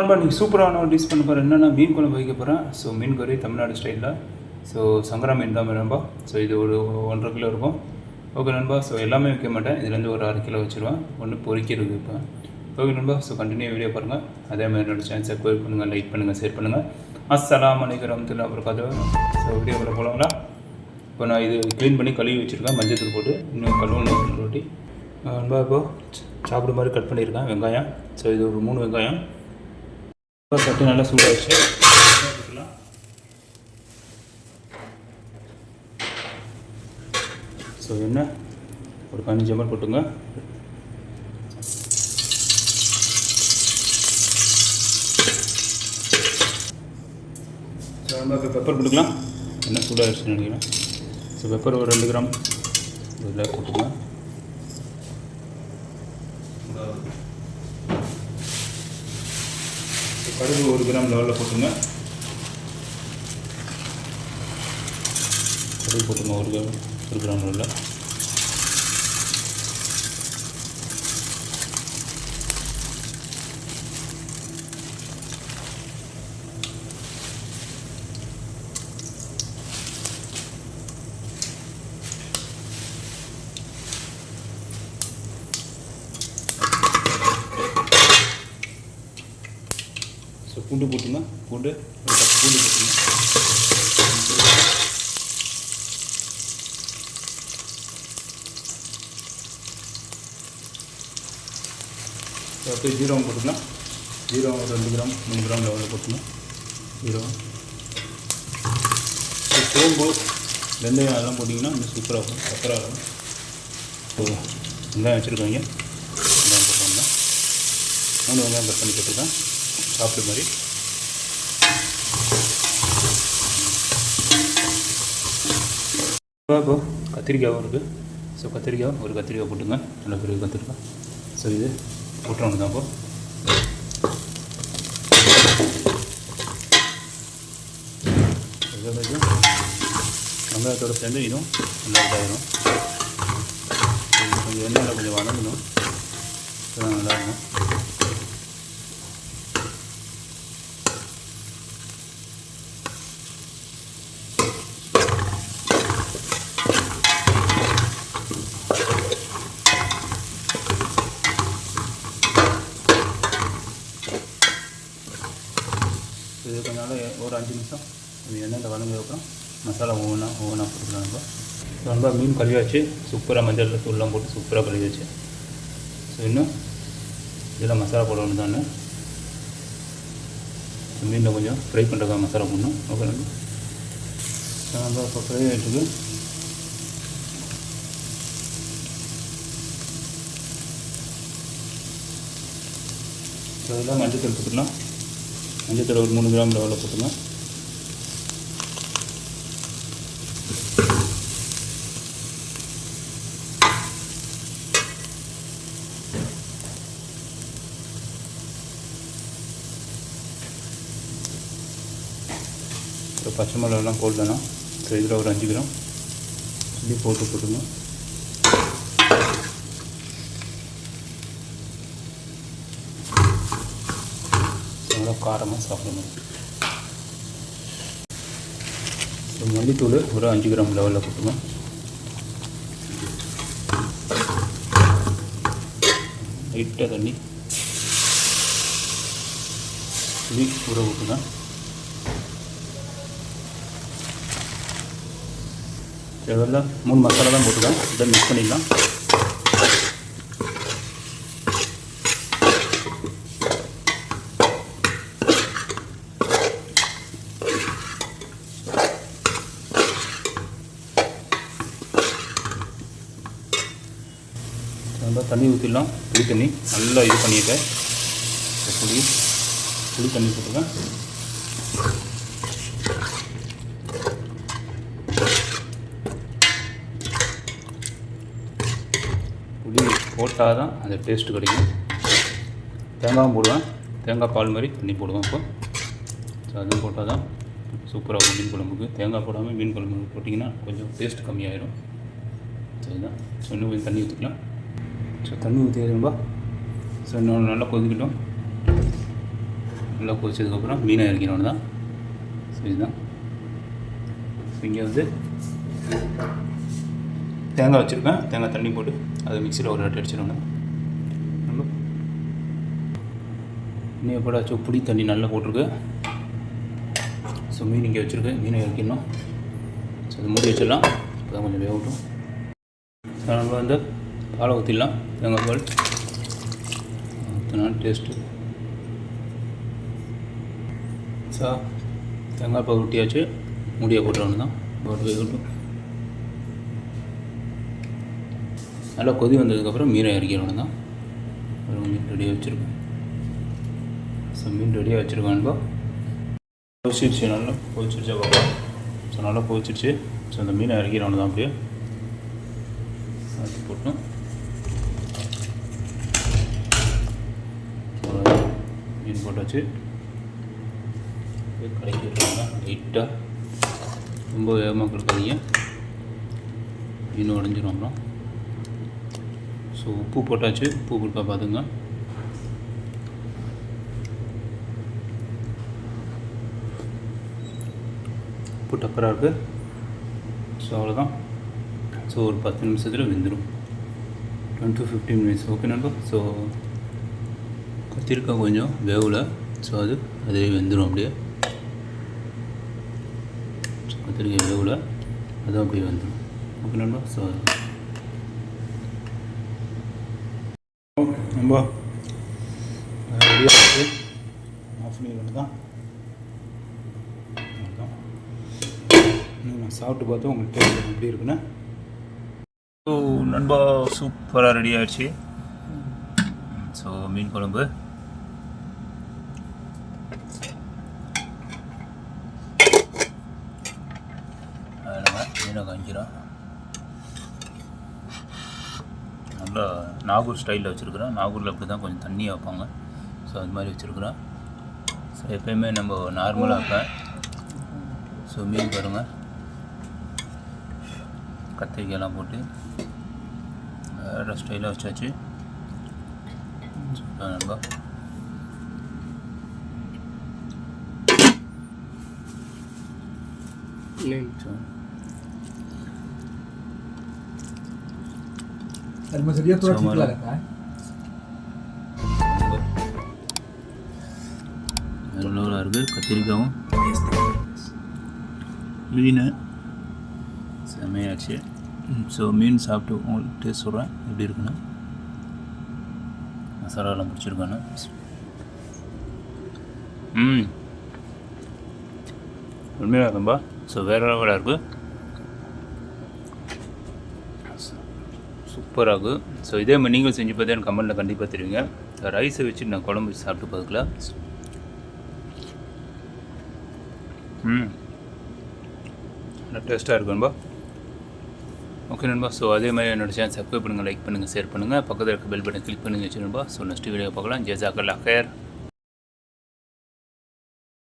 நண்பா நீங்கள் சூப்பரான ஒரு டிஷ் பண்ண போகிறேன். என்னென்னா மீன் குழம்பு வைக்க போகிறேன். ஸோ மீன் கறி தமிழ்நாடு ஸ்டைலில். ஸோ சங்கரா மீன் தான் நண்பா. ஸோ இது ஒரு 1.5 கிலோ இருக்கும். ஓகே நண்பா. ஸோ எல்லாமே வைக்க மாட்டேன். இதுலேருந்து ஒரு 6 கிலோ வச்சுருவேன். ஒன்று பொரிக்கிறது வைப்பேன். ஓகே நண்பா. ஸோ கண்டினியூ வீடியோ பாருங்கள். அதேமாதிரி என்னோடய சேனல் சப்ஸ்கிரைப் பண்ணுங்கள், லைக் பண்ணுங்கள், ஷேர் பண்ணுங்கள். அஸ்ஸலாமு அலைக்கும் வரஹ்மத்துல்லாஹி வபரகாத்துஹு. ஸோ வீடியோக்குள்ளே போகலாங்களா? இப்போ நான் இது க்ளீன் பண்ணி கழுவி வச்சுருக்கேன், மஞ்சள் தூள் போட்டு. இன்னும் கழுவணும் ரொட்டி நண்பா. இப்போது சாப்பிட மாதிரி கட் பண்ணியிருக்கேன் வெங்காயம். ஸோ இது ஒரு 3 வெங்காயம். சட்டி நல்லா சூடாகிடுச்சு. ஸோ எண்ணெய் ஒரு 15 ml போட்டுங்க. ஸோ நம்ம இப்போ பெப்பர் போட்டுக்கலாம். எண்ணெய் சூடாகிடுச்சுன்னு நினைக்கிறேன். ஸோ பெப்பர் ஒரு 2 கிராம் இதில் போட்டுக்கலாம். கடுகு 1 கிராம் லெவலில் போட்டுங்க. கடுகு போட்டுங்க 1 கிராம் லெவலில். ஸோ பூண்டு போட்டுங்க. பூண்டு போட்டுங்க. அடுத்து ஜீரகம் போட்டுக்கலாம். ஜீரகம் ஒரு 2 கிராம் 3 கிராம் லெவலில் போட்டுக்கலாம். ஜீரகம், சோம்பு, வெந்தயம் அதெல்லாம் போட்டிங்கன்னா இன்னும் சூப்பராக இருக்கும், சக்கராக இருக்கும். ஸோ வெங்காயம் வச்சுருக்காங்க. வெங்காயம் போட்டோம்னா 3 வெங்காயம் கட் பண்ணி போட்டுருக்கேன் சாப்பிட்டு மாதிரி. இப்போ கத்திரிக்காயும் இருக்குது. ஸோ கத்திரிக்காய் போட்டுங்க. நல்ல பெரிய கத்திரிக்காய். ஸோ இது போட்டுறோன்னு தான். இப்போ வெங்காயத்தோடு சேர்ந்து இன்னும் நல்லா இதாகிடும். கொஞ்சம் எண்ணெயில் கொஞ்சம் வதங்கணும். நல்லா இருக்கும். இது கொஞ்சம் நாள் ஒரு 5 நிமிஷம் இது எண்ணெயில் வதங்கினதுக்கப்புறம் மசாலா ஒவ்வொன்றா போட்டுக்கலாம். நம்ம ரொம்ப மீன் கழுவியாச்சு. சூப்பராக மஞ்சள் தூள்லாம் போட்டு சூப்பராக கழுவியாச்சு. ஸோ இன்னும் இதில் மசாலா போடணும் தானே. மீனில் கொஞ்சம் ஃப்ரை பண்ணுறதுக்காக மசாலா போடணும். ஓகே நம்ம இப்போ ஃப்ரை ஆகிட்டுருக்கு. ஸோ இதெல்லாம் மஞ்சள் தூள் போட்டுக்கலாம். மஞ்சள் தூள் ஒரு 3 கிராம் லெவலில் போட்டுக்கலாம். ஒரு பச்சை மிளகாலாம் போடலாம். ஸோ இதில் ஒரு 5 கிராம் இப்படி போட்டுங்க. நல்லா காரமாக சாப்பிடணும். ஸோ மல்லித்தூள் ஒரு 5 கிராம் லெவலில் போட்டுங்க. லைட்டாக தண்ணி புளி ஊற விட்டுங்க. இதெல்லாம் 3 மசாலா தான் போட்டுக்கலாம். இதை மிக்ஸ் பண்ணிடலாம். நல்லா தண்ணி ஊற்றிடலாம். புளி தண்ணி நல்லா இது பண்ணியிருக்கேன். புளி தண்ணி போட்டுருக்கேன். புளி போட்டால் தான் அந்த டேஸ்ட்டு கிடைக்கும். தேங்காயும் போடுவேன். தேங்காய் பால் மாதிரி தண்ணி போடுவேன். இப்போ ஸோ அதுவும் போட்டால் தான் சூப்பராக இருக்கும் மீன் குழம்புக்கு. தேங்காய் போடாமல் மீன் குழம்புக்கு போட்டிங்கன்னா கொஞ்சம் டேஸ்ட் கம்மியாயிடும். சரிதான். ஸோ இன்னும் கொஞ்சம் தண்ணி ஊற்றிக்கலாம். ஸோ தண்ணி ஊற்றிடும்பா. ஸோ இன்னும் நல்லா கொதிக்கட்டும். நல்லா கொதிச்சதுக்கப்புறம் மீனை இறக்கினோன்னு தான். ஸோ இதுதான். இங்கே வந்து தேங்காய் வச்சுருக்கேன். தேங்காய் தண்ணி போட்டு அதை மிக்சியில் ஒரு அட்டை அடிச்சிடணும். நம்ம இன்னும் போடாச்சு புளி தண்ணி நல்லா போட்டிருக்கு. ஸோ மீன் இங்கே வச்சுருக்கு. மீனை இறக்கிடணும். ஸோ அது மூடி வச்சிடலாம். இப்போ தான் கொஞ்சம் வேகட்டும். ஸோ நம்ம வந்து பாலை ஊற்றிடலாம். தேங்காய் பால் ஊற்றினா டேஸ்ட்டு. ஸோ தேங்காய் பால் ஊட்டியாச்சு. மூடியை போட்டுறவனு தான் போட்டு வேகட்டும். நல்லா கொதி வந்ததுக்கப்புறம் மீனை இறக்கிறவனு தான். ஒரு மீன் ரெடியாக வச்சுருக்கேன். ஸோ மீன் ரெடியாக வச்சுருக்கான்பா. கொதிச்சிருச்சு. நல்லா கொதிச்சிருச்சா பாப்பா. ஸோ நல்லா கொதிச்சிருச்சு. ஸோ அந்த மீனை இறக்கிறவனு தான் அப்படியே அது போட்டோம். மீன் போட்டாச்சு. கலக்கி விட்டுருவாங்க லைட்டாக. ரொம்ப வேகமாக கொடுக்காதீங்க, மீன் உடஞ்சிரும் அப்புறம். ஸோ உப்பு போட்டாச்சு. உப்பு கொடுப்பா பார்த்துங்க. உப்பு டக்கராக இருக்குது. ஸோ அவ்வளோதான். ஸோ ஒரு 10 நிமிஷத்தில் வெந்துடும். 10 to 15 minutes. ஓகே நண்பா. ஸோ கத்திரிக்காய் கொஞ்சம் வேகலை. ஸோ அதே வெந்துடும் அப்படியே. கத்திரிக்காய் வேகலை, அதுவும் அப்படியே வந்துடும். ஓகே நண்பா. ஸோ நண்பா ரெடியாக இருக்குது. ஆஃப் பண்ணி ஒன்று தான். நான் சாப்பிட்டு பார்த்து உங்களுக்கு டேஸ்ட் எப்படி இருக்குன்னு. ஸோ நண்பா சூப்பராக ரெடி ஆகிடுச்சு. ஸோ மீன் குழம்பு மீனை காய்க்கிறோம். நல்லா நாகூர் ஸ்டைலில் வச்சுருக்குறோம். நாகூரில் அப்படி தான் கொஞ்சம் தண்ணியாக வைப்பாங்க. ஸோ அது மாதிரி வச்சுருக்குறோம். ஸோ எப்போயுமே நம்ம நார்மலாக வைப்பேன். ஸோ மீன் பாருங்கள், கத்திரிக்காயெல்லாம் போட்டு வேறு ஸ்டைலாக வச்சாச்சு. நண்பா இருக்குது. கத்திரிக்காயும் மீன் செம்மையாச்சு. ஸோ மீன் சாப்பிட்டு உங்களுக்கு டேஸ்ட் சொல்கிறேன் எப்படி இருக்குன்னு. மசாலாலாம் பிடிச்சிருக்கானு. உண்மையாக இருக்கும்பா. ஸோ வேறு லெவலாக இருக்குது. சூப்பராக இருக்குது. ஸோ இதே மாதிரி நீங்கள் செஞ்சு பார்த்து எனக்கு கமெண்ட்டில் கண்டிப்பாக தெரியுங்க. ரைஸை வச்சு நான் குழம்பு வச்சு சாப்பிட்டு பார்த்துக்கலாம். நல்லா டேஸ்ட்டாக இருக்கும் நண்பா. ஓகே நண்பா. ஸோ அதே மாதிரி என்னோடய சேனல் சப்ஸ்கிரைப் பண்ணுங்கள், லைக் பண்ணுங்கள், ஷேர் பண்ணுங்கள், பக்கத்தில் இருக்க பெல் பட்டன் கிளிக் பண்ணுங்கள் வச்சு நண்பா. ஸோ நெக்ஸ்ட் வீடியோ பார்க்கலாம். ஜஸாக்கல்லாஹ் ஹைர்.